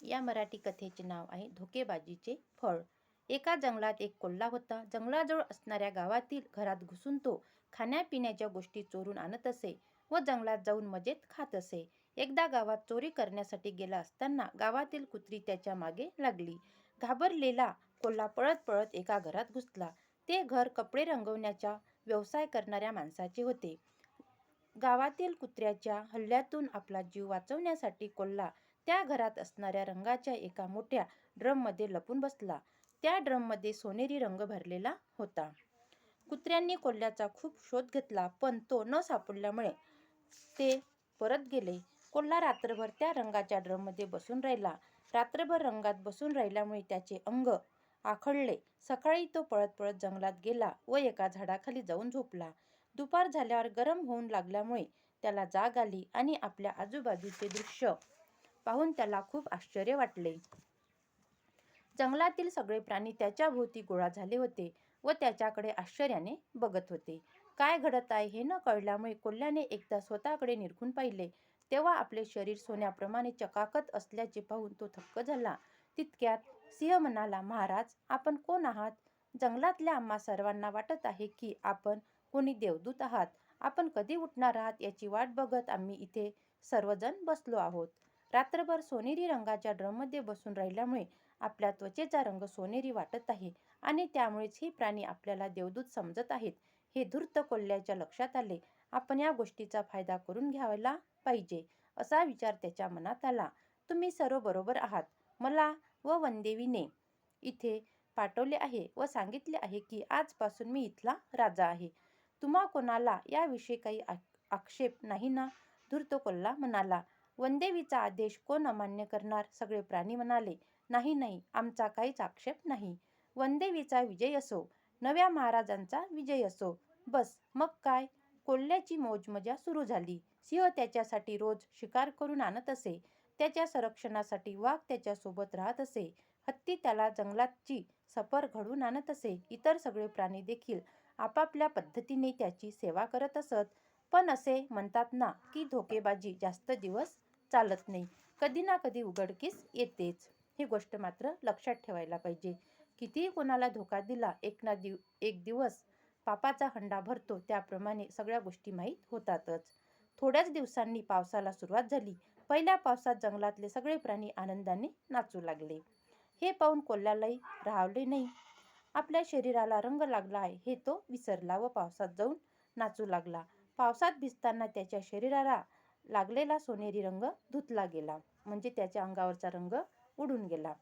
या मराठी कथेचे नाव आहे धोकेबाजीचे फळ. एका जंगलात एक कोल्हा होता. जंगलाजवळ असणाऱ्या गावातील घरात घुसून तो खाण्यापिण्याच्या गोष्टी चोरून आणत असे व जंगलात जाऊन मजेत खात असे. एकदा गावात चोरी करण्यासाठी गेला असताना गावातील कुत्री त्याच्या मागे लागली. घाबरलेला कोल्हा पळत पळत एका घरात घुसला. ते घर कपडे रंगवण्याचा व्यवसाय करणाऱ्या माणसाचे होते. गावातील कुत्र्याच्या हल्ल्यातून आपला जीव वाचवण्यासाठी कोल्हा त्या घरात असणाऱ्या रंगाच्या एका मोठ्या ड्रममध्ये लपून बसला. त्या ड्रममध्ये सोनेरी रंग भरलेला होता. कुत्र्यांनी कोल्ह्याचा खूप शोध घेतला, पण तो न सापडल्यामुळे ते परत गेले. कोल्हा रात्रभर त्या रंगाच्या ड्रममध्ये बसून राहिला. रात्रभर रंगात बसून राहिल्यामुळे त्याचे अंग आखडले. सकाळी तो पळत पळत जंगलात गेला व एका झाडाखाली जाऊन झोपला. दुपार झाल्यावर गरम होऊन लागल्यामुळे त्याला जाग आली आणि आपल्या आजूबाजूचे दृश्य पाहून त्याला खूप आश्चर्य वाटले. जंगलातील सगळे प्राणी त्याच्या भोवती गोळा झाले होते व त्याच्याकडे आश्चर्याने बघत होते. काय घडत आहे हे न कळल्यामुळे कोल्ह्याने एकदा स्वतःकडे निरखून पाहिले. तेव्हा आपले शरीर सोन्याप्रमाणे चकाकत असल्याचे पाहून तो थक्क झाला. तितक्यात सिंह म्हणाला, महाराज, आपण कोण आहात? जंगलातल्या आम्हा सर्वांना वाटत आहे की आपण कोणी देवदूत आहात. आपण कधी उठणार आहात याची वाट बघत आम्ही इथे सर्वजण बसलो आहोत. रात्रभर सोनेरी रंगाच्या ड्रममध्ये बसून राहिल्यामुळे आपल्या त्वचेचा रंग सोनेरी वाटत आहे आणि त्यामुळेच हे प्राणी आपल्याला देवदूत समजत आहेत. हे धूर्त कोल्ह्याच्या लक्षात आले. आपण या गोष्टीचा फायदा करून घ्यायला पाहिजे असा विचार त्याच्या मनात आला. तुम्ही सर्व बरोबर आहात. मला व वनदेवीने इथे पाठवले आहे व सांगितले आहे की आजपासून मी इथला राजा आहे. तुम्हा कोणाला याविषयी काही आक्षेप नाही ना? धूर्त कोल्हा म्हणाला. वनदेवीचा आदेश कोण अमान्य करणार? सगळे प्राणी म्हणाले, नाही नाही, आमचा काहीच आक्षेप नाही. वनदेवीचा विजय असो, नव्या महाराजांचा विजय असो. बस मग काय? कोल्ह्याची मौजमजा सुरू झाली. सिंह त्याच्यासाठी रोज शिकार करून आणत असे. त्याच्या संरक्षणासाठी वाघ त्याच्यासोबत राहत असे. हत्ती त्याला जंगलाची सफर घडवून आणत असे. इतर सगळे प्राणी देखील आपापल्या पद्धतीने त्याची सेवा करत असत. पण असे म्हणतात ना की धोकेबाजी जास्त दिवस चालत नाही, कधी ना कधी उघडकीस येतेच. ही गोष्ट मात्र लक्षात ठेवायला पाहिजे. कितीही कोणाला धोका दिला, एक दिवस पापाचा हंडा भरतो. त्याप्रमाणे सगळ्या गोष्टी माहीत होतातच. थोड्याच दिवसांनी पावसाला सुरुवात झाली. पहिल्या पावसात जंगलातले सगळे प्राणी आनंदाने नाचू लागले. हे पाहून कोल्ह्यालाही राहावले नाही. आपल्या शरीराला रंग लागला आहे हे तो विसरला व पावसात जाऊन नाचू लागला. पावसात भिजताना त्याच्या शरीराला लागलेला सोनेरी रंग धुतला गेला, म्हणजे त्याच्या अंगावरचा रंग उडून गेला.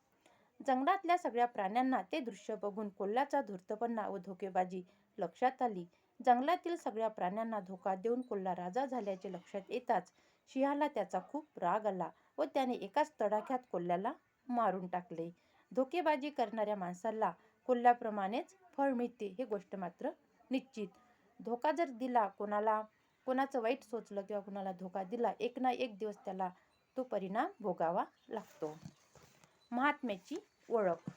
जंगलातल्या सगळ्या प्राण्यांना ते दृश्य बघून कोल्ह्याचा धूर्तपणा व धोकेबाजी लक्षात आली. जंगलातील सगळ्या प्राण्यांना धोका देऊन कोल्हा राजा झाल्याचे लक्षात येताच सिंहाला त्याचा खूप राग आला व त्याने एकाच तडाख्यात कोल्ह्याला मारून टाकले. धोकेबाजी करणाऱ्या माणसाला कोल्ह्याप्रमाणेच फळ मिळते हे गोष्ट मात्र निश्चित. धोका जर दिला, कोणाचं वाईट सोचलं किंवा कोणाला धोका दिला, एक ना एक दिवस त्याला तो परिणाम भोगावा लागतो. महात्म्याची ओळख.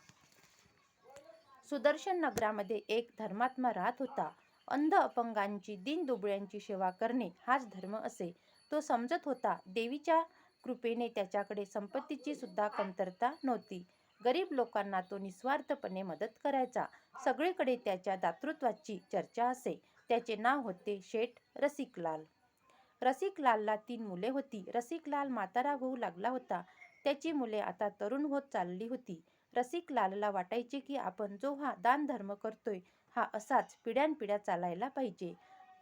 सुदर्शन नगरामध्ये एक धर्मात्मा राहत होता. अंध अपंगांची, दीनदुबळ्यांची सेवा करणे हाच धर्म असे तो समजत होता. देवीच्या कृपेने त्याच्याकडे संपत्तीची सुद्धा कमतरता नव्हती. गरीब लोकांना तो निस्वार्थपणे मदत करायचा. सगळीकडे त्याच्या दातृत्वाची चर्चा असे. त्याचे नाव होते शेठ रसिकलाल. रसिकलालला 3 मुले होती. रसिकलाल म्हातारा होऊ लागला होता. त्याची मुले आता तरुण होत चालली होती. रसिकलालला वाटायचे की आपण जो हा दानधर्म करतोय हा असाच पिढ्यानपिढ्या चालायला पाहिजे.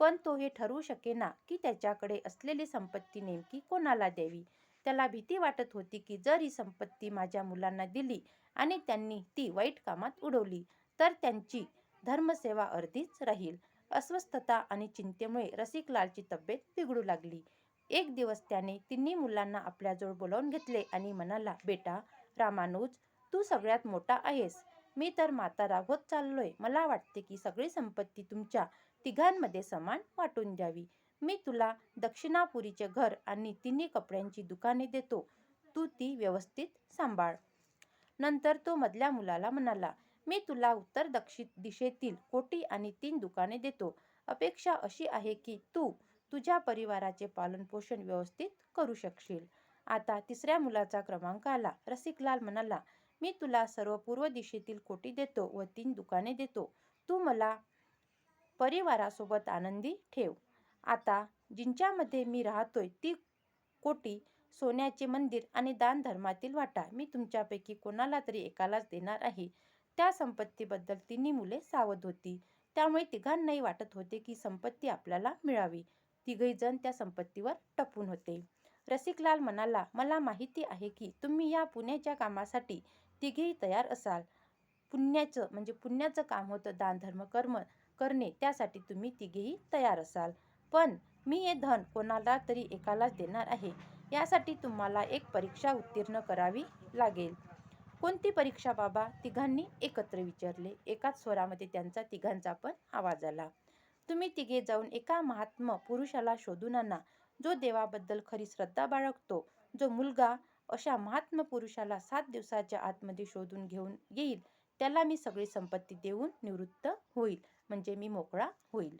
पण तो हे ठरवू शकेना की त्याच्याकडे असलेली संपत्ती नेमकी कोणाला द्यावी. त्याला भीती वाटत होती की जर ही संपत्ती माझ्या मुलांना दिली आणि त्यांनी ती वाईट कामात उडवली तर त्यांची धर्मसेवा अर्धीच राहील. अस्वस्थता आणि चिंतेमुळे रसिकलालची तब्येत बिघडू लागली. एक दिवस त्याने तिन्ही मुलांना आपल्याजवळ बोलावून घेतले आणि म्हणाला, बेटा रामानुज, तू सगळ्यात मोठा आहेस. मी तर म्हातारा होत चाललोय. मला वाटते की सगळी संपत्ती तुमच्या तिघांमध्ये समान वाटून द्यावी. मी तुला दक्षिणापुरीचे घर आणि तिन्ही कपड्यांची दुकाने देतो. तू ती व्यवस्थित सांभाळ. नंतर तो मधल्या मुलाला म्हणाला, मी तुला उत्तर दक्षिण दिशेतील कोठी आणि 3 दुकाने देतो. अपेक्षा अशी आहे की तू तुझ्या परिवाराचे पालनपोषण व्यवस्थित करू शकशील. आता तिसऱ्या मुलाचा क्रमांक आला. रसिकलाल म्हणाला, मी तुला सर्व पूर्व दिशेतील कोटी देतो व 3 दुकाने देतो. तू मला परिवारासोबत आनंदी ठेव. आता जिंच्यामध्ये मी राहतोय ती कोटी, सोन्याचे मंदिर आणि दानधर्मातील वाटा मी तुमच्यापैकी कोणाला तरी एकालाच देणार आहे. त्या संपत्तीबद्दल तिन्ही मुले सावध होती. त्यामुळे तिघांनाही वाटत होते की संपत्ती आपल्याला मिळावी. तिघही जण त्या संपत्तीवर टपून होते. रसिकलाल म्हणाला, मला माहिती आहे की तुम्ही या पुण्याच्या कामासाठी तिघेही तयार असाल. पुण्याचं काम होतं दानधर्म कर्म करणे, त्यासाठी तुम्ही तिघेही तयार असाल. पण मी हे धन कोणाला तरी एकालाच देणार आहे. यासाठी तुम्हाला एक परीक्षा उत्तीर्ण करावी लागेल. कोणती परीक्षा बाबा? तिघांनी एकत्र विचारले. एकाच स्वरामध्ये त्यांचा तिघांचा पण आवाज आला. तुम्ही तिघे जाऊन एका महात्मा पुरुषाला शोधून आणा, जो देवाबद्दल खरी श्रद्धा बाळगतो. जो मुलगा अशा महात्मा पुरुषाला 7 दिवसाच्या आतमध्ये शोधून घेऊन येईल, त्याला मी सगळी संपत्ती देऊन निवृत्त होईल, म्हणजे मी मोकळा होईल.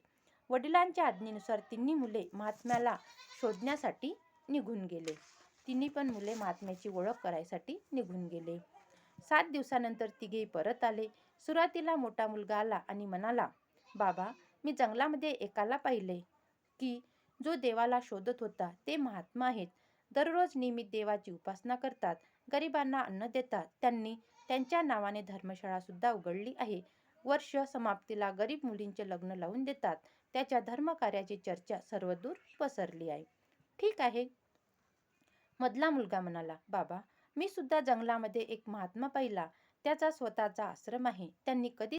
वडिलांच्या आज्ञेनुसार तिन्ही मुले महात्म्याला शोधण्यासाठी निघून गेले. तिन्ही पण मुले महात्म्याची ओळख करायसाठी निघून गेले. 7 दिवसानंतर तिघेही परत आले. सुरुवातीला मोठा मुलगा आला आणि म्हणाला, बाबा, मी जंगलामध्ये एकाला पाहिले की जो देवाला शोधत होता. ते महात्मा आहेत. दररोज नियमित देवाची उपासना करतात. गरिबांना अन्न देतात. त्यांनी त्यांच्या नावाने धर्मशाळा सुद्धा उघडली आहे. वर्ष समाप्तीला गरीब मुलींचे लग्न लावून देतात. त्याच्या धर्मकार्याची चर्चा सर्वदूर पसरली आहे. ठीक आहे. मधला मुलगा म्हणाला, बाबा, मी सुद्धा जंगलामध्ये एक महात्मा पाहिला. त्याचा स्वतःचा आश्रम आहे. त्यांनी कधी